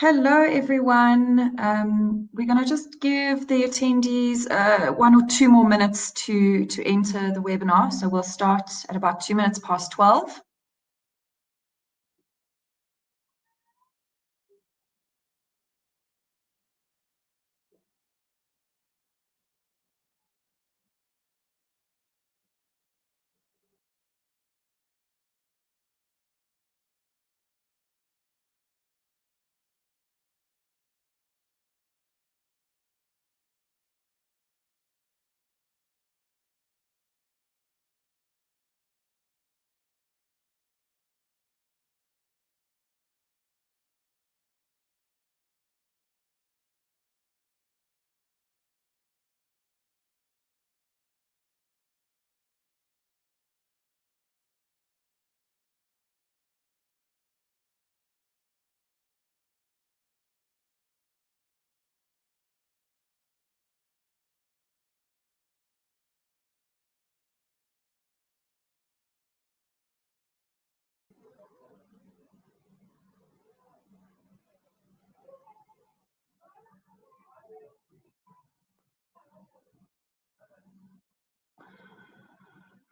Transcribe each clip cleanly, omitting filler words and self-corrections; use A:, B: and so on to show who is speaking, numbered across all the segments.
A: Hello, everyone. We're going to just give the attendees 1 or 2 more minutes to enter the webinar. So we'll start at about 2 minutes past 12.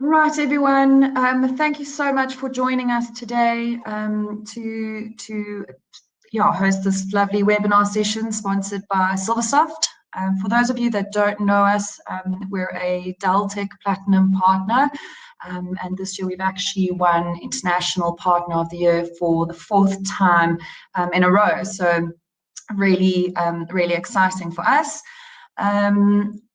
A: Right, everyone. Thank you so much for joining us today to host this lovely webinar session sponsored by Silversoft. For those of you that don't know us, we're a Deltec Platinum partner, and this year we've actually won International Partner of the Year for the 4th time in a row. So really exciting for us.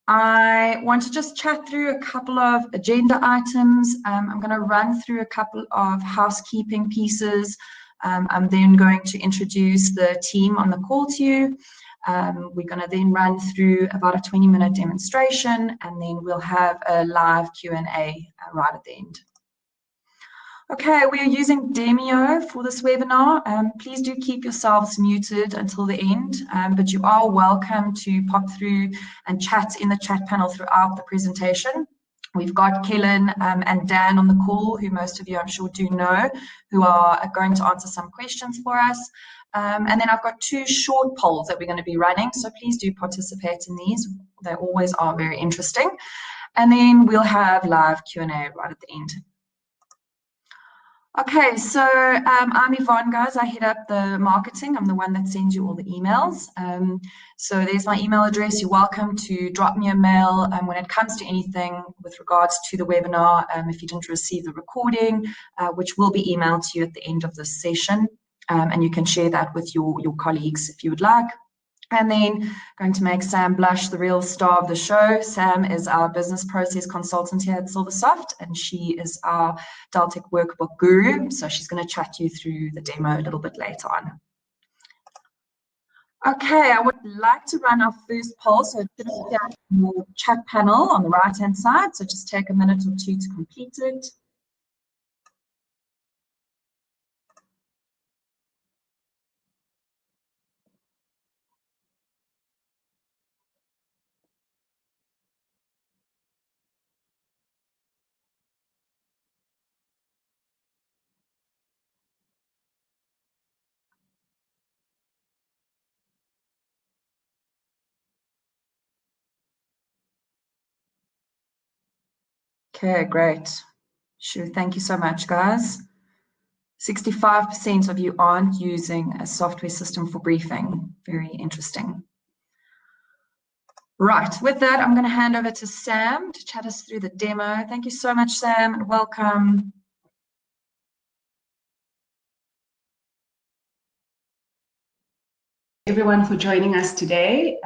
A: I want to just chat through a couple of agenda items. I'm going to run through a couple of housekeeping pieces. I'm then going to introduce the team on the call to you. We're going to then run through about a 20-minute demonstration, and then we'll have a live Q&A right at the end. Okay, we are using Demio for this webinar. Please do keep yourselves muted until the end, but you are welcome to pop through and chat in the chat panel throughout the presentation. We've got Kellen and Dan on the call, who most of you I'm sure do know, who are going to answer some questions for us. And then I've got 2 short polls that we're going to be running, so please do participate in these. They always are very interesting. And then we'll have live Q&A right at the end. Okay, so I'm Yvonne, guys. I head up the marketing. I'm the one that sends you all the emails. So there's my email address. You're welcome to drop me a mail when it comes to anything with regards to the webinar. If you didn't receive the recording, which will be emailed to you at the end of this session, and you can share that with your colleagues if you would like. And then going to make Sam blush, the real star of the show. Sam is our business process consultant here at Silversoft, and she is our Deltec workbook guru. So she's going to chat you through the demo a little bit later on. Okay, I would like to run our first poll. So it's going to be down in the chat panel on the right-hand side. So just take a minute or 2 to complete it. Okay, great. Sure, thank you so much, guys. 65% of you aren't using a software system for briefing. Very interesting. Right, with that, I'm going to hand over to Sam to chat us through the demo. Thank you so much, Sam, and welcome.
B: Everyone for joining us today.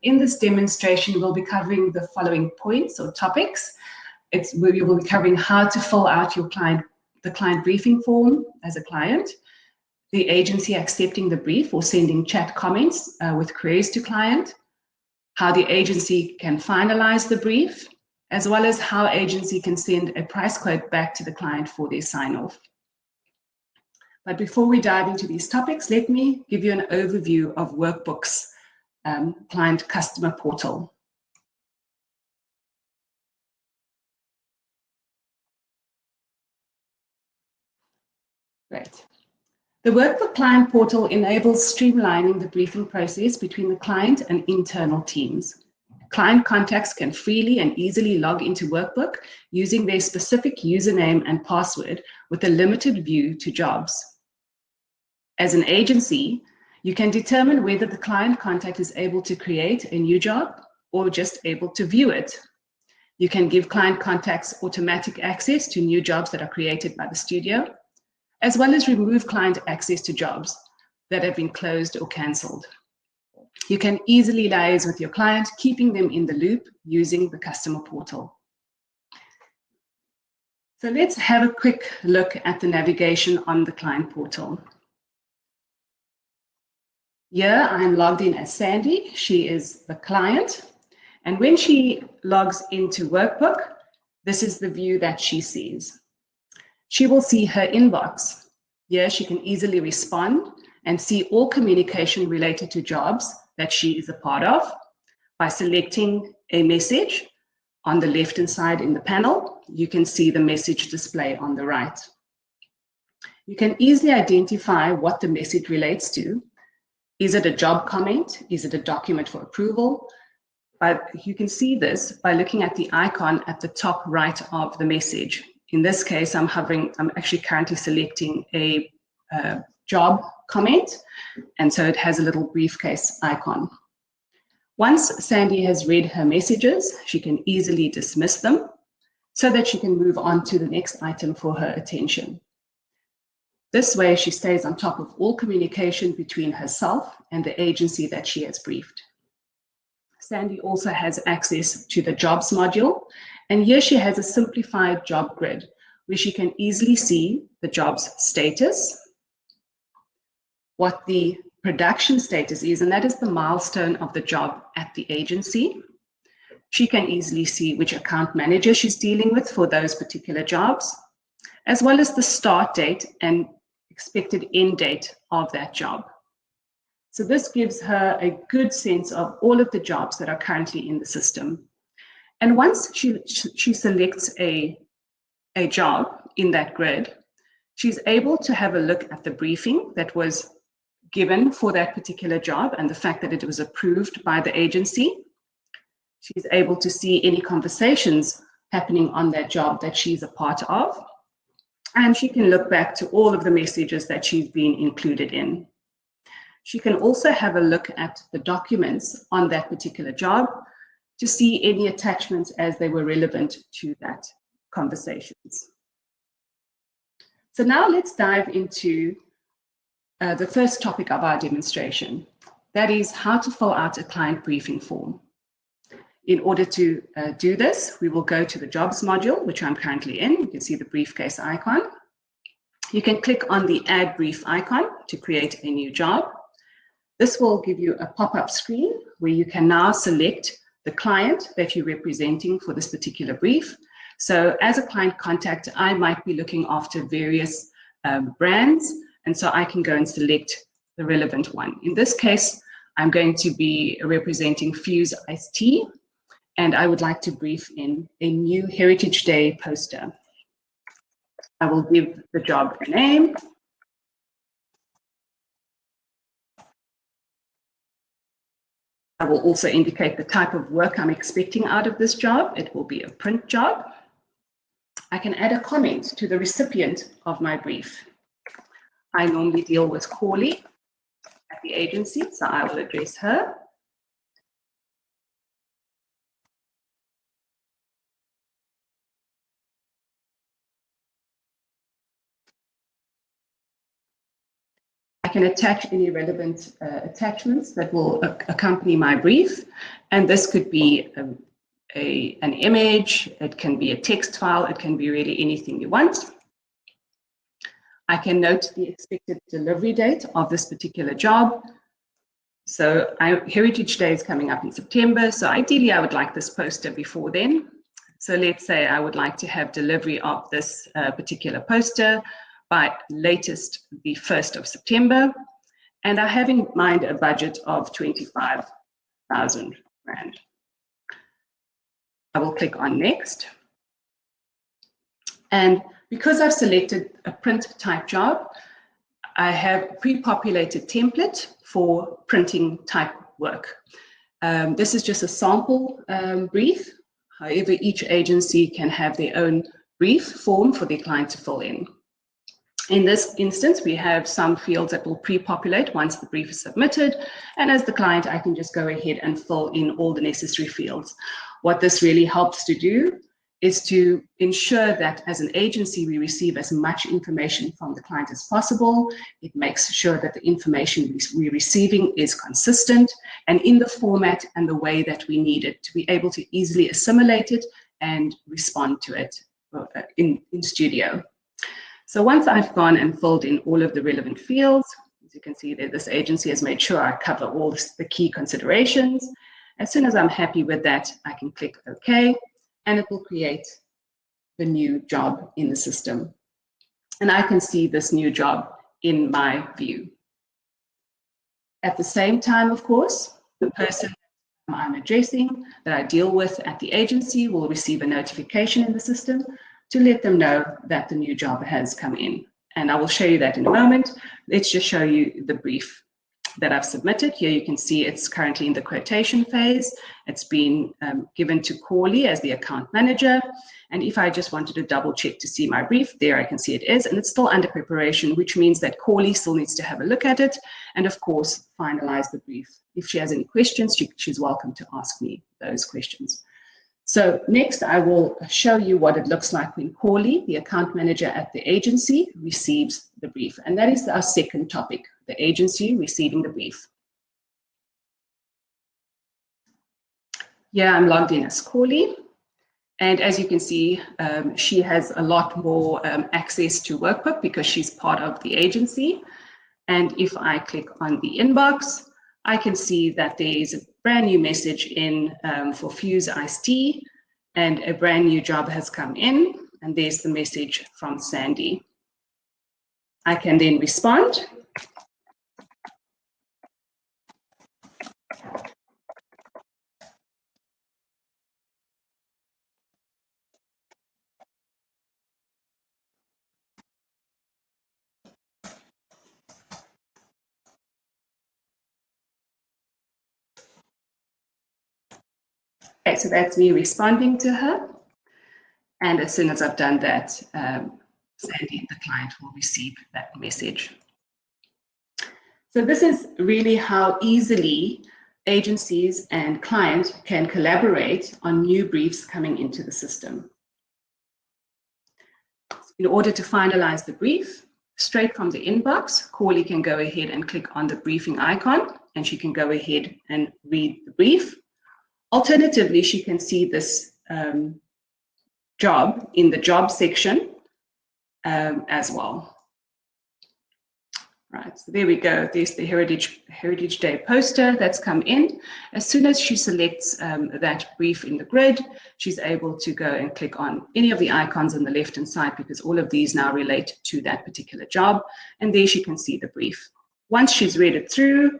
B: In this demonstration, we'll be covering the following points or topics. We will be covering how to fill out the client briefing form as a client, the agency accepting the brief or sending chat comments with queries to client, how the agency can finalize the brief, as well as how agency can send a price quote back to the client for their sign-off. But before we dive into these topics, let me give you an overview of Workbook's client customer portal. Great. The Workbook Client Portal enables streamlining the briefing process between the client and internal teams. Client contacts can freely and easily log into Workbook using their specific username and password with a limited view to jobs. As an agency, you can determine whether the client contact is able to create a new job or just able to view it. You can give client contacts automatic access to new jobs that are created by the studio, as well as remove client access to jobs that have been closed or cancelled. You can easily liaise with your client, keeping them in the loop using the customer portal. So let's have a quick look at the navigation on the client portal. Here I'm logged in as Sandy. She is the client. And when she logs into Workbook, this is the view that she sees. She will see her inbox. Here she can easily respond and see all communication related to jobs that she is a part of by selecting a message on the left-hand side in the panel. You can see the message display on the right. You can easily identify what the message relates to. Is it a job comment? Is it a document for approval? But you can see this by looking at the icon at the top right of the message. In this case, I'm actually currently selecting a job comment, and so it has a little briefcase icon. Once Sandy has read her messages, she can easily dismiss them so that she can move on to the next item for her attention. This way, she stays on top of all communication between herself and the agency that she has briefed. Sandy also has access to the jobs module, and here she has a simplified job grid where she can easily see the job's status, what the production status is, and that is the milestone of the job at the agency. She can easily see which account manager she's dealing with for those particular jobs, as well as the start date and expected end date of that job. So this gives her a good sense of all of the jobs that are currently in the system. And once she selects a job in that grid, she's able to have a look at the briefing that was given for that particular job and the fact that it was approved by the agency. She's able to see any conversations happening on that job that she's a part of. And she can look back to all of the messages that she's been included in. She can also have a look at the documents on that particular job to see any attachments as they were relevant to that conversations. So now let's dive into the first topic of our demonstration. That is how to fill out a client briefing form. In order to do this, we will go to the jobs module, which I'm currently in. You can see the briefcase icon. You can click on the add brief icon to create a new job. This will give you a pop-up screen where you can now select the client that you're representing for this particular brief. So as a client contact, I might be looking after various brands, and so I can go and select the relevant one. In this case, I'm going to be representing Fuse Iced Tea, and I would like to brief in a new Heritage Day poster. I will give the job a name. I will also indicate the type of work I'm expecting out of this job. It will be a print job. I can add a comment to the recipient of my brief. I normally deal with Corley at the agency, so I will address her. I can attach any relevant attachments that will accompany my brief, and this could be an image, it can be a text file, it can be really anything you want. I can note the expected delivery date of this particular job. So Heritage Day is coming up in September, so ideally I would like this poster before then. So let's say I would like to have delivery of this particular poster by latest the 1st of September, and I have in mind a budget of 25,000 Rand. I will click on next. And because I've selected a print type job, I have pre-populated template for printing type work. This is just a sample brief. However, each agency can have their own brief form for their client to fill in. In this instance, we have some fields that will pre-populate once the brief is submitted. And as the client, I can just go ahead and fill in all the necessary fields. What this really helps to do is to ensure that as an agency, we receive as much information from the client as possible. It makes sure that the information we're receiving is consistent and in the format and the way that we need it to be able to easily assimilate it and respond to it in Studio. So once I've gone and filled in all of the relevant fields, as you can see there, this agency has made sure I cover all the key considerations. As soon as I'm happy with that, I can click OK, and it will create the new job in the system. And I can see this new job in my view. At the same time, of course, the person I'm addressing that I deal with at the agency will receive a notification in the system to let them know that the new job has come in. And I will show you that in a moment. Let's just show you the brief that I've submitted. Here you can see it's currently in the quotation phase. It's been given to Corley as the account manager. And if I just wanted to double check to see my brief, there I can see it is, and it's still under preparation, which means that Corley still needs to have a look at it and of course, finalize the brief. If she has any questions, she's welcome to ask me those questions. So next, I will show you what it looks like when Corley, the account manager at the agency, receives the brief. And that is our second topic, the agency receiving the brief. Yeah, I'm logged in as Corley. And as you can see, she has a lot more access to Workbook because she's part of the agency. And if I click on the inbox, I can see that there is a brand new message in for Fuse Iced Tea, and a brand new job has come in, and there's the message from Sandy. I can then respond. Okay, so that's me responding to her. And as soon as I've done that, Sandy, the client, will receive that message. So this is really how easily agencies and clients can collaborate on new briefs coming into the system. In order to finalize the brief, straight from the inbox, Corley can go ahead and click on the briefing icon, and she can go ahead and read the brief. Alternatively, she can see this job in the job section as well. Right, so there we go. There's the Heritage Day poster that's come in. As soon as she selects that brief in the grid, she's able to go and click on any of the icons on the left-hand side because all of these now relate to that particular job. And there she can see the brief. Once she's read it through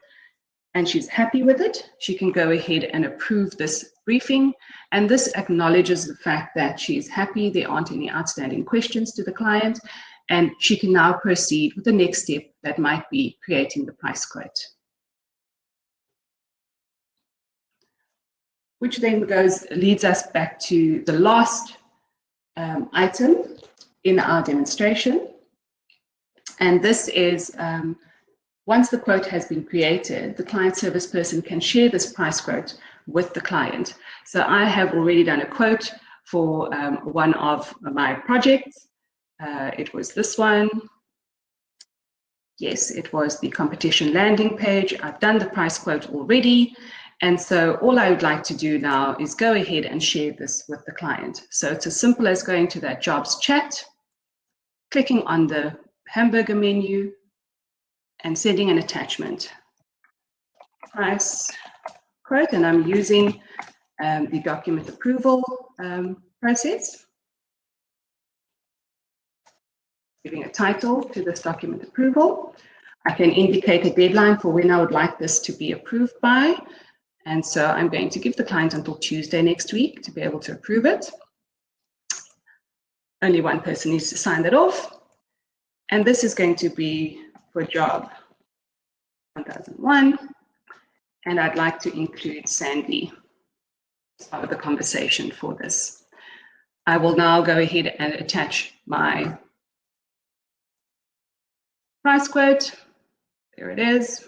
B: and she's happy with it, she can go ahead and approve this briefing. And this acknowledges the fact that she's happy, there aren't any outstanding questions to the client, and she can now proceed with the next step that might be creating the price quote. Which then leads us back to the last item in our demonstration. And this is, once the quote has been created, the client service person can share this price quote with the client. So I have already done a quote for one of my projects. It was this one. Yes, it was the competition landing page. I've done the price quote already. And so all I would like to do now is go ahead and share this with the client. So it's as simple as going to that jobs chat, clicking on the hamburger menu, and sending an attachment. Price quote, and I'm using the document approval process. Giving a title to this document approval. I can indicate a deadline for when I would like this to be approved by. And so I'm going to give the client until Tuesday next week to be able to approve it. Only one person needs to sign that off. And this is going to be for job 1001, and I'd like to include Sandy as part of the conversation for this. I will now go ahead and attach my price quote. There it is.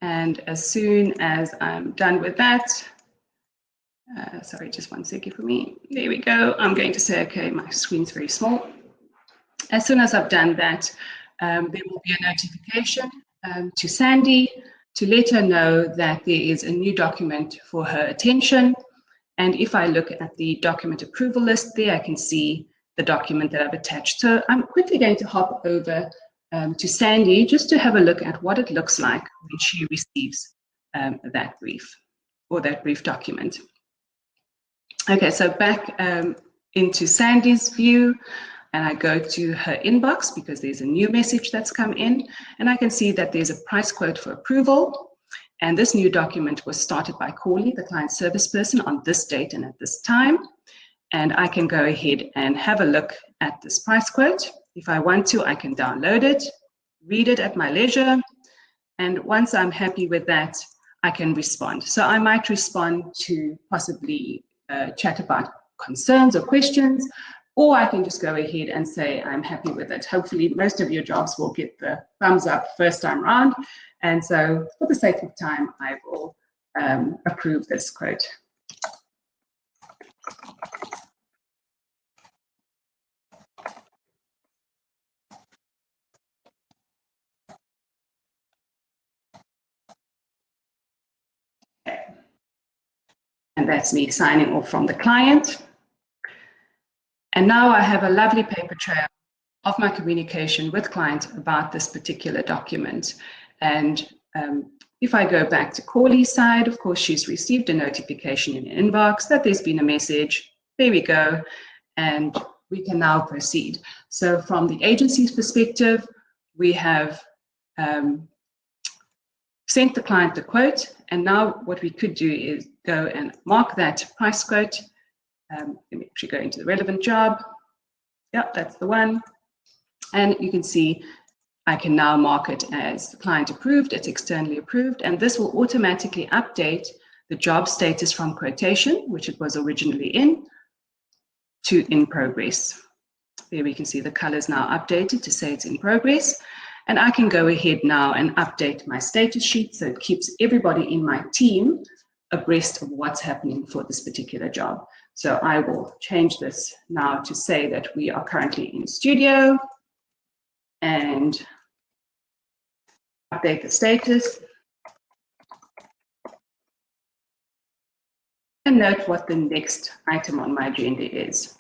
B: And as soon as I'm done with that, sorry, just one second for me. There we go. I'm going to say, okay, my screen's very small. As soon as I've done that, there will be a notification to Sandy to let her know that there is a new document for her attention. And if I look at the document approval list there, I can see the document that I've attached. So I'm quickly going to hop over to Sandy just to have a look at what it looks like when she receives that brief or that brief document. Okay, so back into Sandy's view, and I go to her inbox because there's a new message that's come in, and I can see that there's a price quote for approval. And this new document was started by Corley, the client service person, on this date and at this time. And I can go ahead and have a look at this price quote. If I want to, I can download it, read it at my leisure. And once I'm happy with that, I can respond. So I might respond to possibly chat about concerns or questions, or I can just go ahead and say I'm happy with it. Hopefully most of your jobs will get the thumbs up first time around. And so for the sake of time, I will approve this quote. Okay. And that's me signing off from the client. And now I have a lovely paper trail of my communication with client about this particular document. And if I go back to Corley's side, of course, she's received a notification in her inbox that there's been a message. There we go. And we can now proceed. So from the agency's perspective, we have sent the client the quote. And now what we could do is go and mark that price quote. Let me actually go into the relevant job. Yep, that's the one. And you can see I can now mark it as client approved, it's externally approved, and this will automatically update the job status from quotation, which it was originally in, to in progress. There we can see the colors now updated to say it's in progress. And I can go ahead now and update my status sheet so it keeps everybody in my team abreast of what's happening for this particular job. So I will change this now to say that we are currently in studio and update the status. And note what the next item on my agenda is.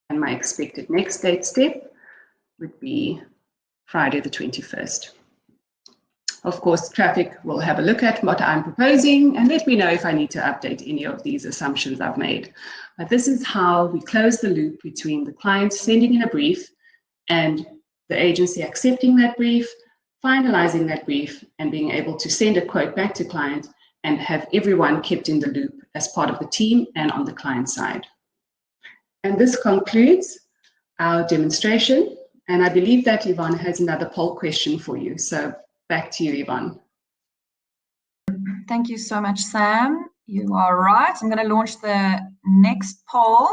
B: And my expected next date step would be Friday the 21st. Of course, traffic will have a look at what I'm proposing and let me know if I need to update any of these assumptions I've made. But this is how we close the loop between the client sending in a brief and the agency accepting that brief, finalizing that brief, and being able to send a quote back to client and have everyone kept in the loop as part of the team and on the client side. And this concludes our demonstration. And I believe that Yvonne has another poll question for you. So back to you, Yvonne.
A: Thank you so much, Sam. You are right. I'm going to launch the next poll.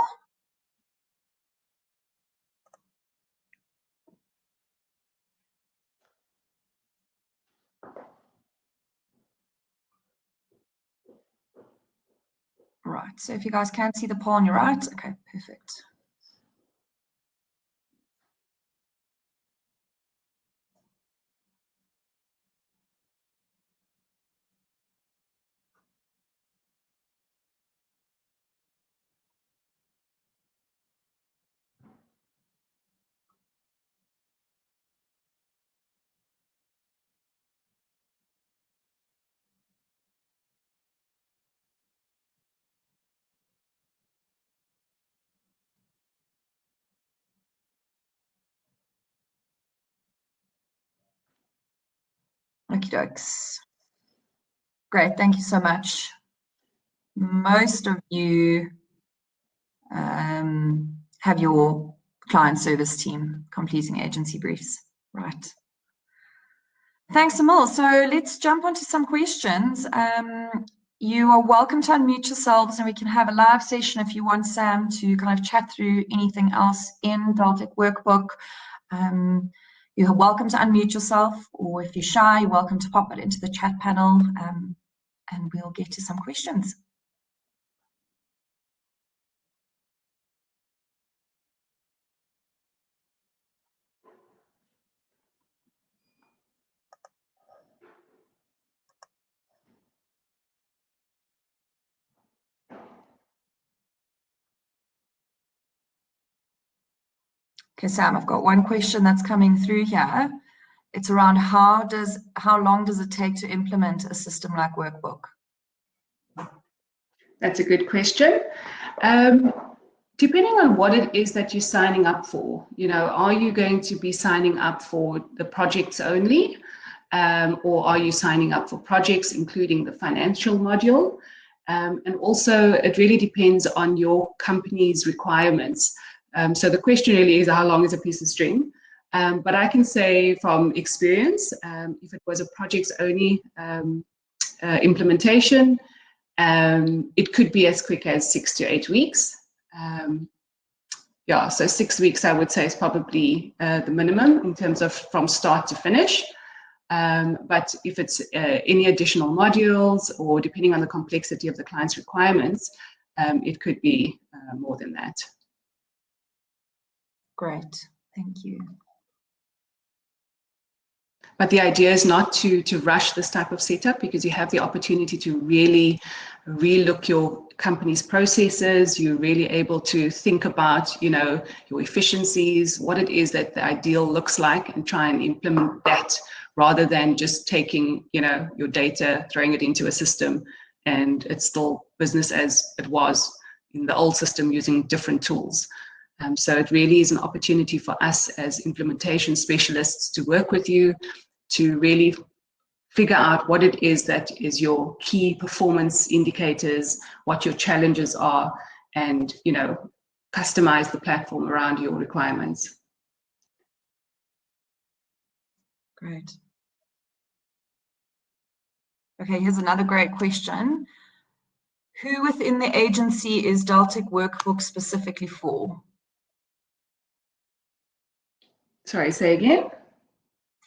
A: Right, so if you guys can see the poll on your right, okay, perfect. Okie dokes. Great, thank you so much. Most of you have your client service team completing agency briefs. Right. Thanks, Emil. So let's jump onto some questions. You are welcome to unmute yourselves and we can have a live session if you want, Sam, to kind of chat through anything else in Daltech Workbook. You're welcome to unmute yourself, or if you're shy, you're welcome to pop it into the chat panel, and we'll get to some questions. Okay, Sam, I've got one question that's coming through here. It's around how long does it take to implement a system like Workbook?
B: That's a good question. Depending on what it is that you're signing up for, are you going to be signing up for the projects only, or are you signing up for projects, including the financial module? And also, it really depends on your company's requirements. So the question really is, how long is a piece of string? But I can say from experience, if it was a projects only implementation, it could be as quick as 6 to 8 weeks. Yeah, so 6 weeks I would say is probably the minimum in terms of from start to finish. But if it's any additional modules, or depending on the complexity of the client's requirements, it could be more than that.
A: Great, thank you.
B: But the idea is not to rush this type of setup, because you have the opportunity to really relook your company's processes. You're really able to think about, your efficiencies, what it is that the ideal looks like, and try and implement that, rather than just taking, your data, throwing it into a system, and it's still business as it was in the old system using different tools. So it really is an opportunity for us as implementation specialists to work with you to really figure out what it is that is your key performance indicators, what your challenges are, and customize the platform around your requirements.
A: Great. Okay, here's another great question. Who within the agency is Daltech Workbook specifically for?
B: Sorry, say again?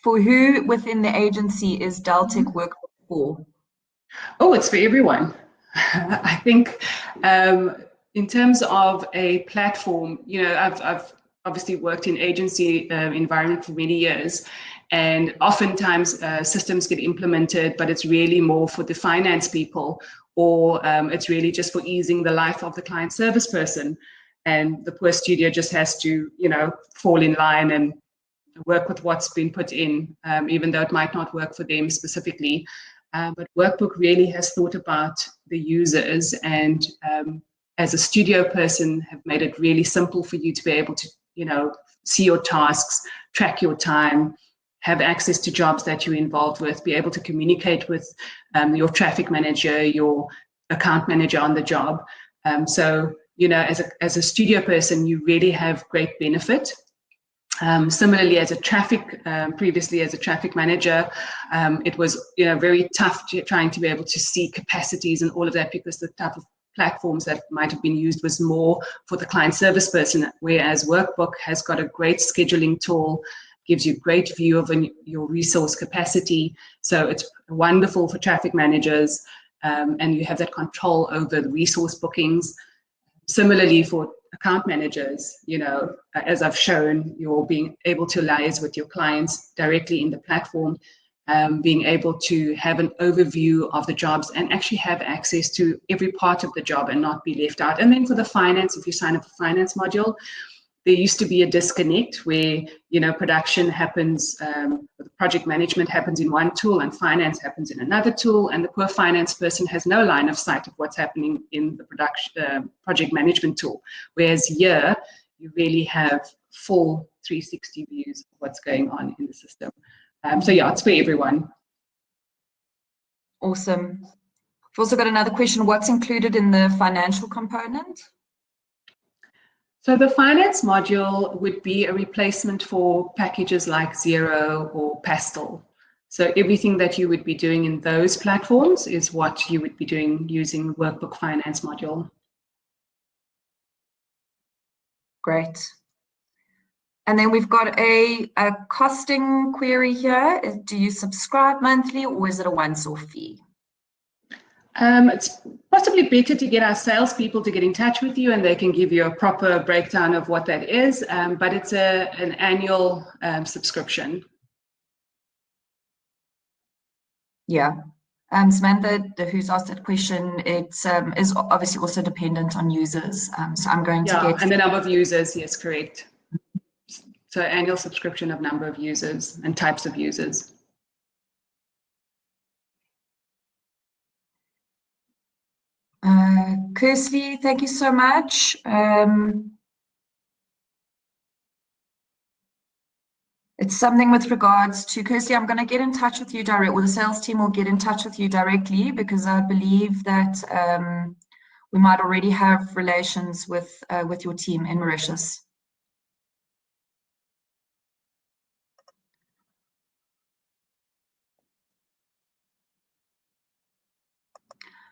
A: For who within the agency is Daltech Workbook for?
B: Oh, it's for everyone. I think in terms of a platform, I've obviously worked in agency environment for many years, and oftentimes systems get implemented, but it's really more for the finance people, or it's really just for easing the life of the client service person. And the poor studio just has to, fall in line and work with what's been put in, even though it might not work for them specifically. But Workbook really has thought about the users, and as a studio person have made it really simple for you to be able to, see your tasks, track your time, have access to jobs that you're involved with, be able to communicate with your traffic manager, your account manager on the job. So, as a studio person, you really have great benefit. Similarly, as a previously as a traffic manager, it was very tough trying to be able to see capacities and all of that, because the type of platforms that might have been used was more for the client service person, whereas Workbook has got a great scheduling tool, gives you great view of your resource capacity. So it's wonderful for traffic managers, and you have that control over the resource bookings. Similarly, for account managers, as I've shown, you're being able to liaise with your clients directly in the platform, being able to have an overview of the jobs and actually have access to every part of the job and not be left out. And then for the finance, if you sign up for finance module, there used to be a disconnect where, production happens, project management happens in one tool and finance happens in another tool, and the poor finance person has no line of sight of what's happening in the project management tool. Whereas here, you really have full 360 views of what's going on in the system. So yeah, it's for everyone.
A: Awesome. We've also got another question. What's included in the financial component?
B: So the finance module would be a replacement for packages like Xero or Pastel. So everything that you would be doing in those platforms is what you would be doing using the Workbook Finance module.
A: Great. And then we've got a costing query here. Do you subscribe monthly or is it a once-off fee?
B: It's possibly better to get our salespeople to get in touch with you and they can give you a proper breakdown of what that is, but it's an annual subscription.
A: Yeah. Samantha, who's asked that question, it is obviously also dependent on users. So I'm going to get...
B: and the number of users, yes, correct. So annual subscription of number of users and types of users.
A: Kirsty, thank you so much. It's something with regards to Kirsty. I'm going to get in touch with you direct, or the sales team will get in touch with you directly, because I believe that we might already have relations with your team in Mauritius.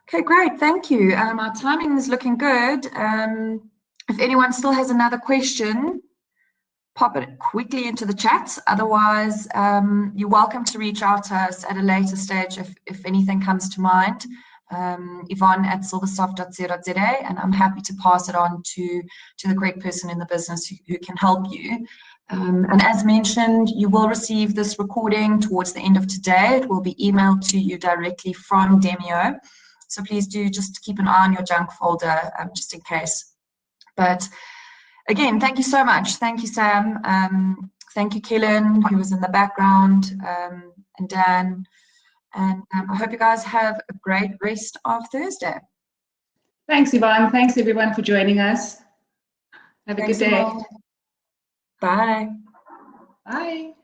A: Okay, great. Thank you. Our timing is looking good. If anyone still has another question, pop it quickly into the chat. Otherwise, you're welcome to reach out to us at a later stage if anything comes to mind. Yvonne@silversoft.co.za, and I'm happy to pass it on to the correct person in the business who can help you. And as mentioned, you will receive this recording towards the end of today. It will be emailed to you directly from Demio. So please do just keep an eye on your junk folder, just in case. But again, thank you so much. Thank you, Sam. Thank you, Kellen, who was in the background, and Dan. And I hope you guys have a great rest of Thursday.
B: Thanks, Yvonne. Thanks, everyone, for joining us. Have a good day.
A: Bye.
B: Bye.